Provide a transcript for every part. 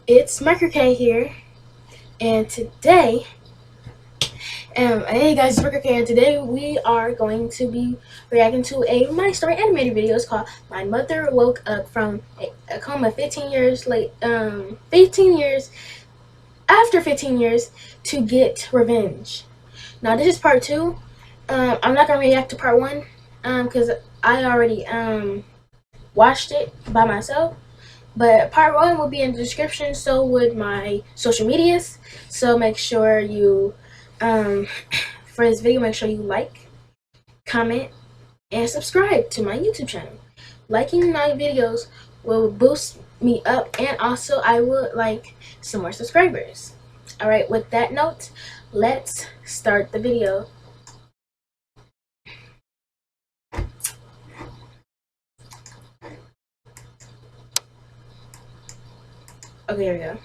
It's Marker K here, and today, hey guys, it's Marker K, and today we are going to be reacting to a My Story animated video. It's called "My Mother Woke Up from a Coma 15 years late, 15 years after 15 years to get revenge." Now this is part two. I'm not gonna react to part one, because I already watched it by myself. But part one will be in the description, so would my social medias. So make sure you, for this video, make sure you like, comment, and subscribe to my YouTube channel. Liking my videos will boost me up, and also I would like some more subscribers. Alright, with that note, let's start the video. Okay, here we go.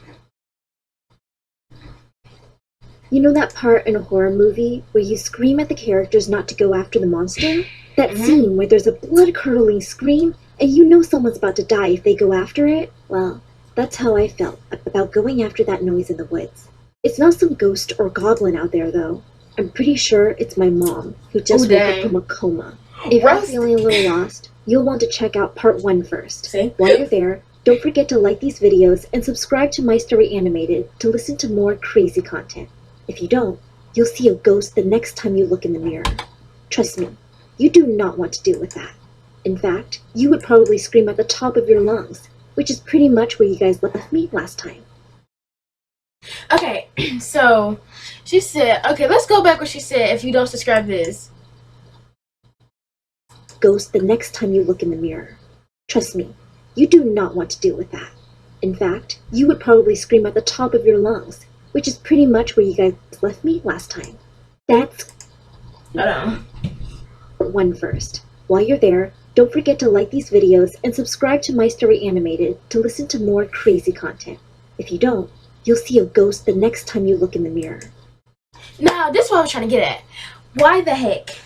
You know that part in a horror movie where you scream at the characters not to go after the monster? That scene where there's a blood-curdling scream and you know someone's about to die if they go after it? Well, that's how I felt about going after that noise in the woods. It's not some ghost or goblin out there, though. I'm pretty sure it's my mom, who just woke up from a coma. If you're feeling a little lost, you'll want to check out part 1 first. See? While you're there, don't forget to like these videos and subscribe to My Story Animated to listen to more crazy content. If you don't, you'll see a ghost the next time you look in the mirror. Trust me, you do not want to deal with that. In fact, you would probably scream at the top of your lungs, which is pretty much where you guys left me last time. Okay, so she said, okay, let's go back what she said. If you don't subscribe to this, ghost the next time you look in the mirror. Trust me, you do not want to deal with that. In fact, you would probably scream at the top of your lungs, which is pretty much where you guys left me last time. That's one first. While you're there, don't forget to like these videos and subscribe to My Story Animated to listen to more crazy content. If you don't, you'll see a ghost the next time you look in the mirror. Now, this is what I was trying to get at. Why the heck?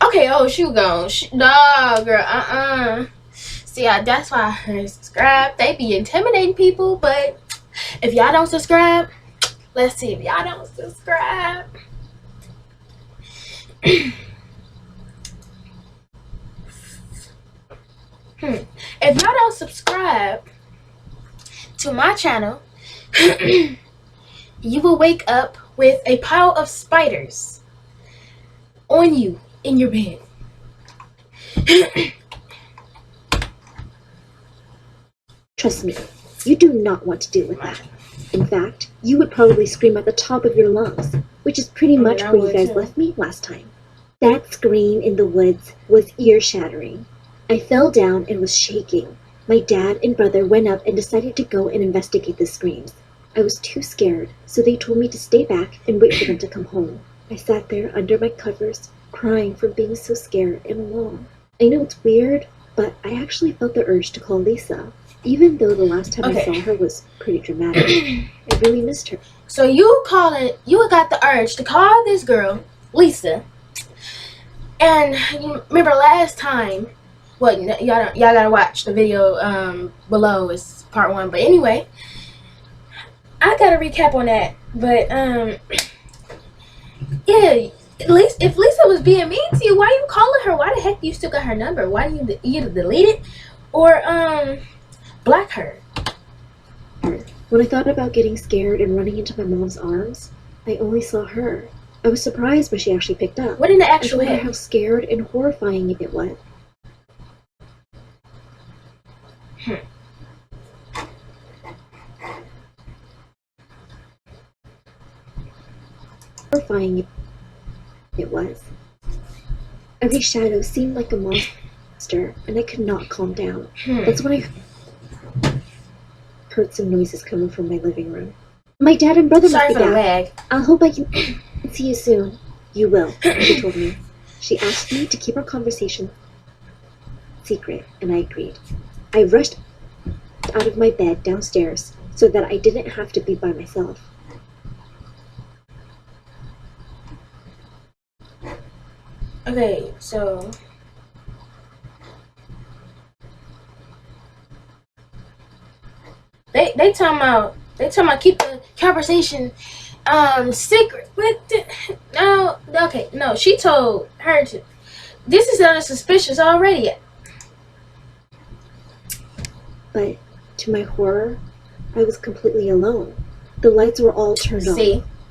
Okay, oh, shoot, go. No, girl, See, that's why I subscribe. They be intimidating people, but if y'all don't subscribe, let's see. If y'all don't subscribe, if y'all don't subscribe to my channel, you will wake up with a pile of spiders on you in your bed. Trust me, you do not want to deal with that. In fact, you would probably scream at the top of your lungs, which is pretty much where you guys left me last time. That scream in the woods was ear-shattering. I fell down and was shaking. My dad and brother went up and decided to go and investigate the screams. I was too scared, so they told me to stay back and wait for them to come home. I sat there under my covers, crying from being so scared and alone. I know it's weird, but I actually felt the urge to call Lisa. Even though the last time I saw her was pretty dramatic, I really missed her. So you got the urge to call this girl, Lisa. And you remember last time, well, y'all gotta watch the video below. It's part 1. But anyway, I gotta recap on that. But yeah, at least if Lisa was being mean to you, why are you calling her? Why the heck do you still got her number? Why do you either delete it or block her? When I thought about getting scared and running into my mom's arms, I only saw her. I was surprised when she actually picked up. What in the actual I told her how scared and horrifying it was. Horrifying it was. Every shadow seemed like a monster, and I could not calm down. That's when I heard some noises coming from my living room. My dad and brother must be back. I hope I can see you soon. You will, she told me. She asked me to keep our conversation secret, and I agreed. I rushed out of my bed downstairs so that I didn't have to be by myself. Okay, so They talking about keep the conversation secret. No, okay, no. She told her to. This is suspicious already. But to my horror, I was completely alone. The lights were all turned off.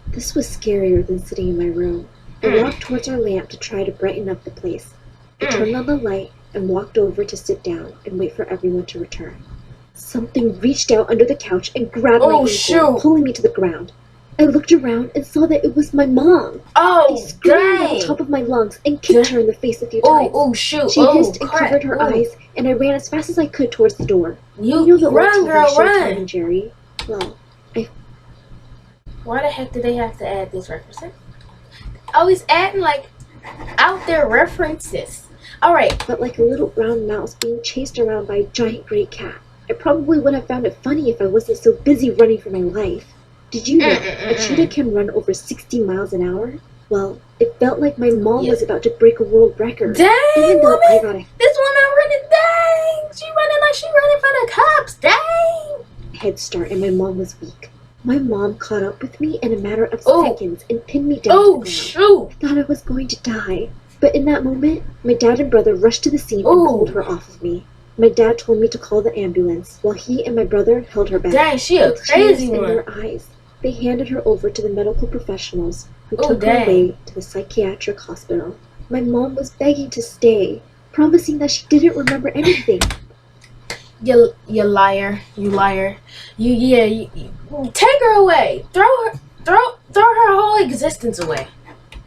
This was scarier than sitting in my room. I walked towards our lamp to try to brighten up the place. I turned on the light and walked over to sit down and wait for everyone to return. Something reached out under the couch and grabbed my ankle, pulling me to the ground. I looked around and saw that it was my mom. I screamed at the top of my lungs and kicked her in the face a few times. She hissed and covered her eyes, and I ran as fast as I could towards the door. You know the run, girl, run! Tom and Jerry. Well, why the heck did they have to add these references? Always adding like out there references. Alright. But like a little brown mouse being chased around by a giant gray cat. I probably would have found it funny if I wasn't so busy running for my life. Did you know a cheetah can run over 60 miles an hour? Well, it felt like my mom was about to break a world record. Dang, even though woman! I got This woman running, dang! She running like she running for the cops, dang! Head start, and my mom was weak. My mom caught up with me in a matter of seconds and pinned me down to the ground. Shoot! I thought I was going to die. But in that moment, my dad and brother rushed to the scene and pulled her off of me. My dad told me to call the ambulance, while he and my brother held her back. Dang, she a crazy one. In their eyes, they handed her over to the medical professionals, who took her away to the psychiatric hospital. My mom was begging to stay, promising that she didn't remember anything. You liar. You take her away. Throw her whole existence away.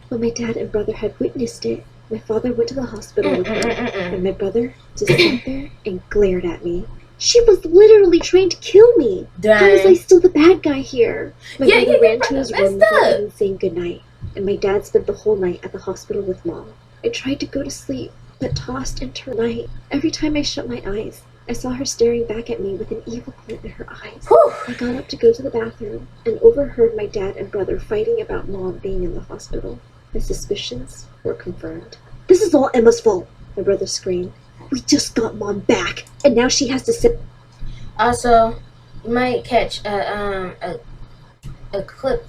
When my dad and brother had witnessed it, my father went to the hospital with her, and my brother just sat there and glared at me. She was literally trying to kill me. Dang. How was I still the bad guy here? My brother ran to his room without even saying goodnight, and my dad spent the whole night at the hospital with Mom. I tried to go to sleep, but tossed and turned night. Every time I shut my eyes, I saw her staring back at me with an evil glint in her eyes. Whew. I got up to go to the bathroom and overheard my dad and brother fighting about Mom being in the hospital. My suspicions were confirmed. "This is all Emma's fault," my brother screamed. "We just got Mom back, and now she has to sit." Also, you might catch a clip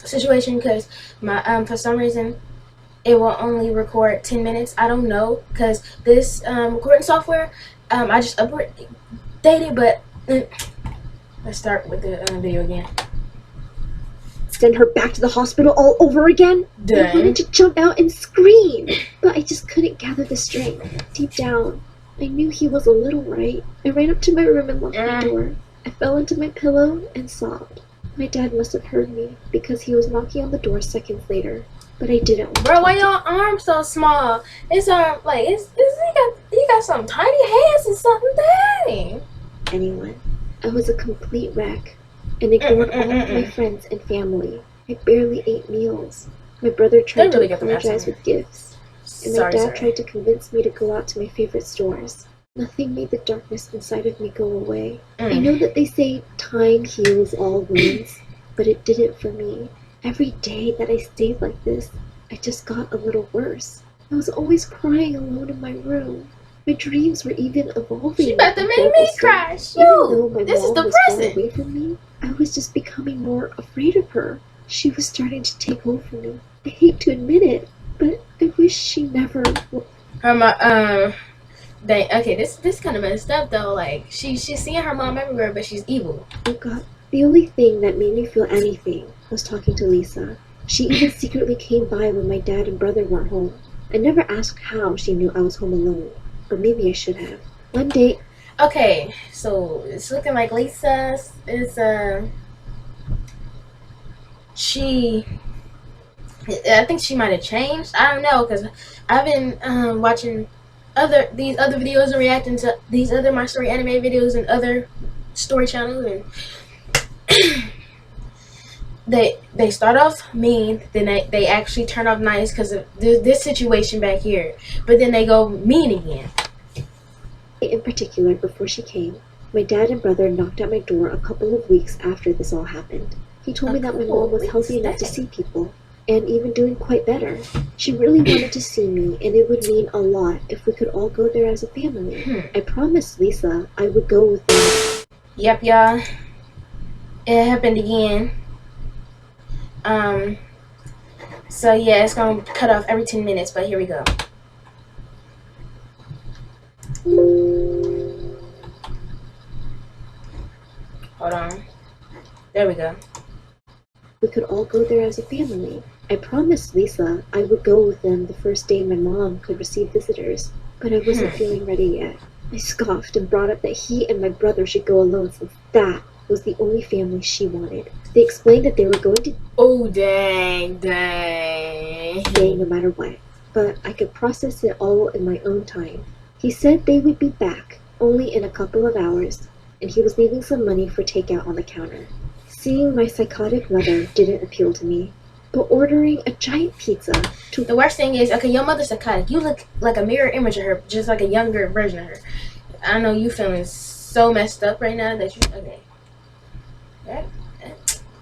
situation because my for some reason it will only record 10 minutes. I don't know because this recording software I just updated, but let's start with the video again. Send her back to the hospital all over again? Dang. I wanted to jump out and scream, but I just couldn't gather the strength. Deep down, I knew he was a little right. I ran up to my room and locked the door. I fell into my pillow and sobbed. My dad must have heard me because he was knocking on the door seconds later, but I didn't. Bro, why your arms so small? It's like he got some tiny hands or something. Dang. Anyone. I was a complete wreck and ignored all of my friends and family. I barely ate meals. My brother tried to apologize with gifts, and my dad tried to convince me to go out to my favorite stores. Nothing made the darkness inside of me go away. I know that they say time heals all wounds, but it didn't for me. Every day that I stayed like this, I just got a little worse. I was always crying alone in my room. My dreams were even evolving. She about to make me cry. Shoot, this is depressing. Away from me, I was just becoming more afraid of her. She was starting to take over me. I hate to admit it, but I wish she never. This kind of messed up though. Like she's seeing her mom everywhere, but she's evil. Oh God, the only thing that made me feel anything was talking to Lisa. She even secretly came by when my dad and brother weren't home. I never asked how she knew I was home alone, but maybe I should have. One day. Okay, so it's looking like Lisa is I think she might have changed. I don't know because I've been watching these other videos and reacting to these other My Story anime videos and other story channels, and they start off mean, then they actually turn off nice because of this situation back here, but then they go mean again. In particular, before she came, my dad and brother knocked at my door a couple of weeks after this all happened. He told me that my mom was healthy enough to see people, and even doing quite better. She really wanted to see me, and it would mean a lot if we could all go there as a family. I promised Lisa I would go with them. Yep, y'all. It happened again. So yeah, it's gonna cut off every 10 minutes, but here we go. Hold on. There we go. We could all go there as a family. I promised Lisa I would go with them the first day my mom could receive visitors, but I wasn't feeling ready yet. I scoffed and brought up that he and my brother should go alone since that was the only family she wanted. They explained that they were going to Oh, dang. stay no matter what, but I could process it all in my own time. He said they would be back, only in a couple of hours, and he was leaving some money for takeout on the counter. Seeing my psychotic mother didn't appeal to me, but ordering a giant pizza to The worst thing is, okay, your mother's psychotic. You look like a mirror image of her, just like a younger version of her. I know you feeling so messed up right now that you, okay.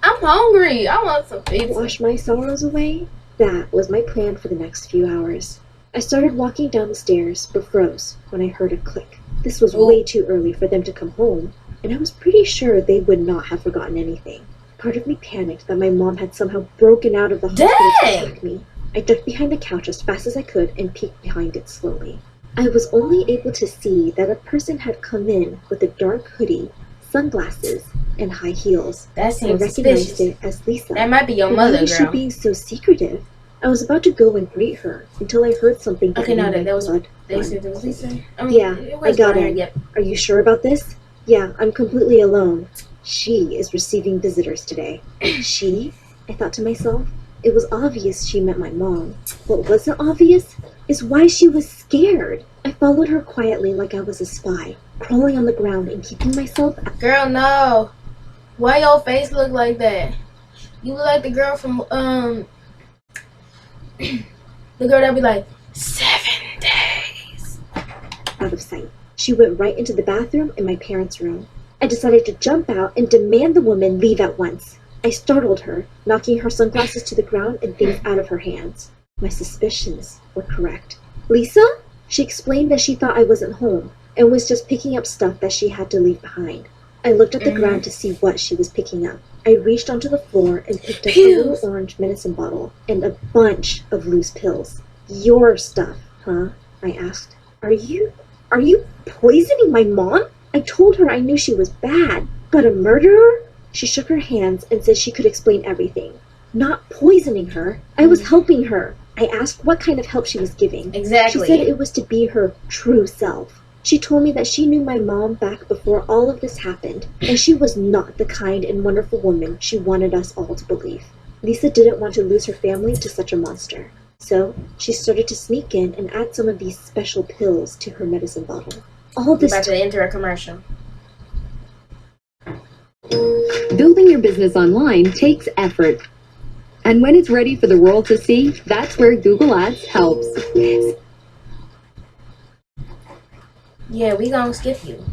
I'm hungry. I want some pizza. wash my sorrows away, that was my plan for the next few hours. I started walking down the stairs, but froze when I heard a click. This was way too early for them to come home, and I was pretty sure they would not have forgotten anything. Part of me panicked that my mom had somehow broken out of the hospital to Dang! attack me. I ducked behind the couch as fast as I could and peeked behind it slowly. I was only able to see that a person had come in with a dark hoodie, sunglasses, and high heels. That I seems recognized suspicious. it as Lisa. That might be your But why mother, was she girl. being so secretive? I was about to go and greet her until I heard something that Okay, no, made my that was blood they run said it was cold. Lisa. I mean, Yeah, it I was got her. it. Yep. Are you sure about this? Yeah, I'm completely alone. She is receiving visitors today. She? I thought to myself. It was obvious she meant my mom. What wasn't obvious is why she was scared. I followed her quietly like I was a spy, crawling on the ground and keeping myself out. Girl, no. Why your face look like that? You look like the girl from the girl that be like 7 days. Out of sight. She went right into the bathroom in my parents' room. I decided to jump out and demand the woman leave at once. I startled her, knocking her sunglasses to the ground and things out of her hands. My suspicions were correct. Lisa? She explained that she thought I wasn't home and was just picking up stuff that she had to leave behind. I looked at the ground to see what she was picking up. I reached onto the floor and picked up a little orange medicine bottle and a bunch of loose pills. Your stuff, huh? I asked. Are you poisoning my mom? I told her I knew she was bad, but a murderer? She shook her hands and said she could explain everything. Not poisoning her. I was helping her. I asked what kind of help she was giving. Exactly. She said it was to be her true self. She told me that she knew my mom back before all of this happened, and she was not the kind and wonderful woman she wanted us all to believe. Lisa didn't want to lose her family to such a monster. So, she started to sneak in and add some of these special pills to her medicine bottle. All this about to enter a commercial. Building your business online takes effort. And when it's ready for the world to see, that's where Google Ads helps. Yeah, we gonna skip you.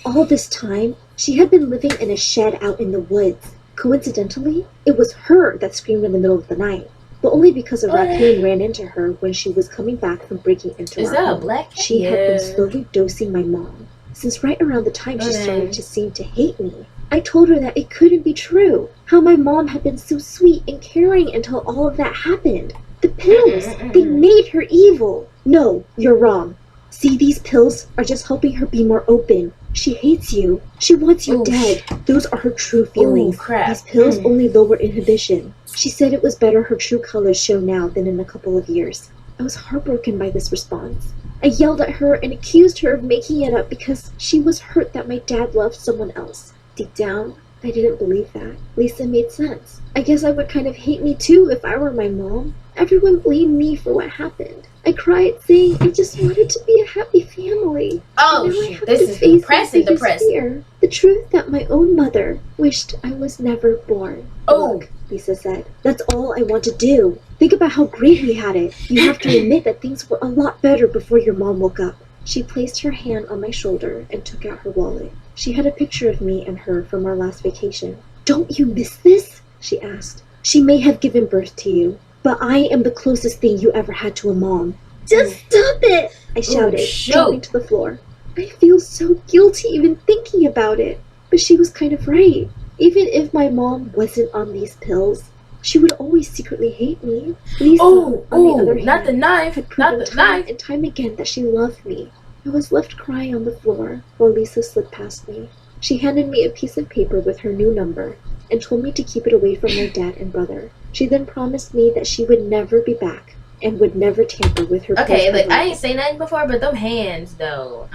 All this time, she had been living in a shed out in the woods. Coincidentally, it was her that screamed in the middle of the night, but only because a raccoon ran into her when she was coming back from breaking into Is our that a home. black cat? She had been slowly dosing my mom, since right around the time she Okay. started to seem to hate me. I told her that it couldn't be true, how my mom had been so sweet and caring until all of that happened. The pills, they made her evil. No, you're wrong. See, these pills are just helping her be more open. She hates you. She wants you Oof. dead. Those are her true feelings. Ooh, crap. These pills only lower inhibition. She said it was better her true colors show now than in a couple of years. I was heartbroken by this response. I yelled at her and accused her of making it up because she was hurt that my dad loved someone else. Deep down, I didn't believe that. Lisa made sense. I guess I would kind of hate me too if I were my mom. Everyone blamed me for what happened. I cried, saying I just wanted to be a happy family. Oh, Now I shit. have This to is face depressing, the biggest depressing. fear. The truth that my own mother wished I was never born. Oh. Look, Lisa said, that's all I want to do. Think about how great we had it. You have to admit that things were a lot better before your mom woke up. She placed her hand on my shoulder and took out her wallet. She had a picture of me and her from our last vacation. Don't you miss this? She asked. She may have given birth to you, but I am the closest thing you ever had to a mom. Just stop it! I shouted, shoot. dropping to the floor. I feel so guilty even thinking about it. But she was kind of right. Even if my mom wasn't on these pills, she would always secretly hate me. Lisa, on the other hand, not the knife, had proven not the time knife. and time again that she loved me. I was left crying on the floor while Lisa slid past me. She handed me a piece of paper with her new number and told me to keep it away from my dad and brother. She then promised me that she would never be back and would never tamper with her Okay, pills look, I ever. ain't say nothing before, but them hands though,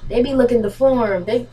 they be looking deformed. They.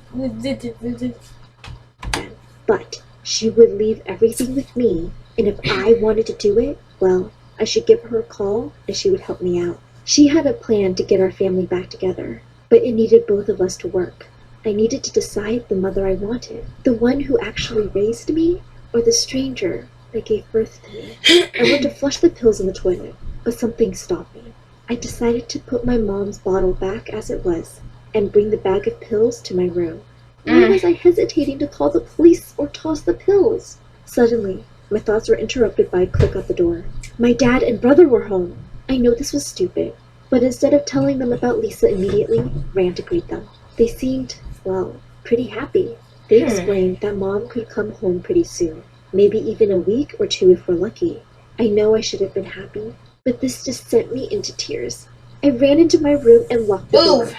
But she would leave everything with me, and if I wanted to do it, well, I should give her a call and she would help me out. She had a plan to get our family back together, but it needed both of us to work. I needed to decide the mother I wanted, the one who actually raised me, or the stranger that gave birth to me. I went to flush the pills in the toilet, but something stopped me. I decided to put my mom's bottle back as it was and bring the bag of pills to my room. Why was I hesitating to call the police or toss the pills? Suddenly, my thoughts were interrupted by a click at the door. My dad and brother were home. I know this was stupid, but instead of telling them about Lisa immediately, ran to greet them. They seemed, well, pretty happy. They explained that Mom could come home pretty soon, maybe even a week or two if we're lucky. I know I should have been happy, but this just sent me into tears. I ran into my room and locked the door.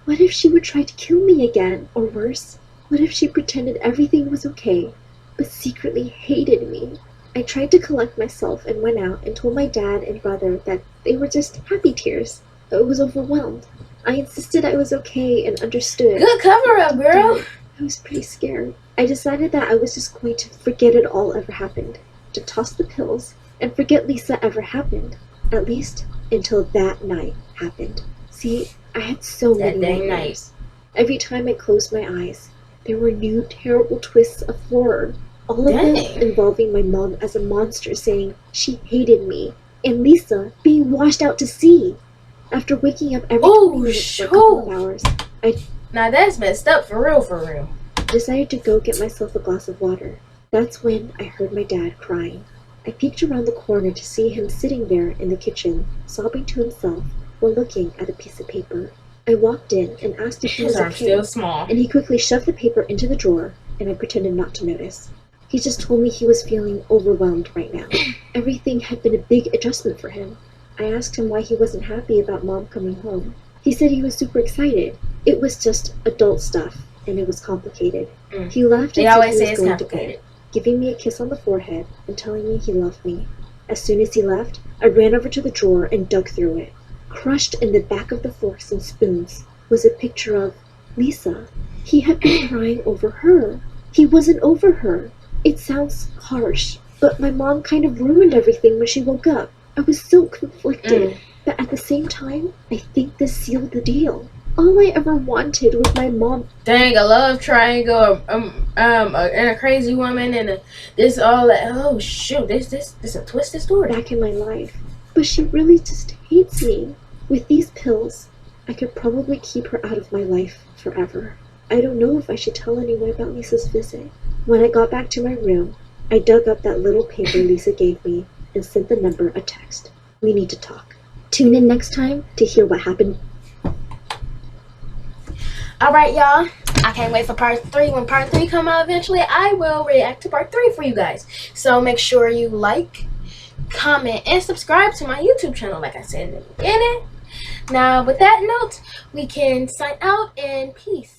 What if she would try to kill me again, or worse? What if she pretended everything was okay, but secretly hated me? I tried to collect myself and went out and told my dad and brother that they were just happy tears. I was overwhelmed. I insisted I was okay and understood. Good cover up, girl. I was pretty scared. I decided that I was just going to forget it all ever happened, to toss the pills, and forget Lisa ever happened. At least until that night happened. See, I had so many dang nightmares. Every time I closed my eyes, there were new terrible twists of horror. All of them Dang. involving my mom as a monster saying she hated me, and Lisa being washed out to sea. After waking up every 20 minutes for a couple of hours, Now that's messed up for real, for real. I decided to go get myself a glass of water. That's when I heard my dad crying. I peeked around the corner to see him sitting there in the kitchen, sobbing to himself while looking at a piece of paper. I walked in and asked if he was His arm's okay, still small. and he quickly shoved the paper into the drawer, and I pretended not to notice. He just told me he was feeling overwhelmed right now. Everything had been a big adjustment for him. I asked him why he wasn't happy about Mom coming home. He said he was super excited. It was just adult stuff, and it was complicated. He laughed They and said always he say was it's going to bed, complicated. giving me a kiss on the forehead and telling me he loved me. As soon as he left, I ran over to the drawer and dug through it. Crushed in the back of the forks and spoons was a picture of Lisa. He had been crying over her. He wasn't over her. It sounds harsh, but my mom kind of ruined everything when she woke up. I was so conflicted, but at the same time, I think this sealed the deal. All I ever wanted was my mom. Dang, a love triangle, and a crazy woman, and this all that. Oh shoot, this a twisted story. Back in my life, but she really just hates me. With these pills, I could probably keep her out of my life forever. I don't know if I should tell anyone about Lisa's visit. When I got back to my room, I dug up that little paper Lisa gave me and sent the number a text. We need to talk. Tune in next time to hear what happened. Alright, y'all. I can't wait for part 3. When part 3 come out eventually, I will react to part 3 for you guys. So make sure you like, comment, and subscribe to my YouTube channel, like I said in the beginning. Now, with that note, we can sign out, and peace.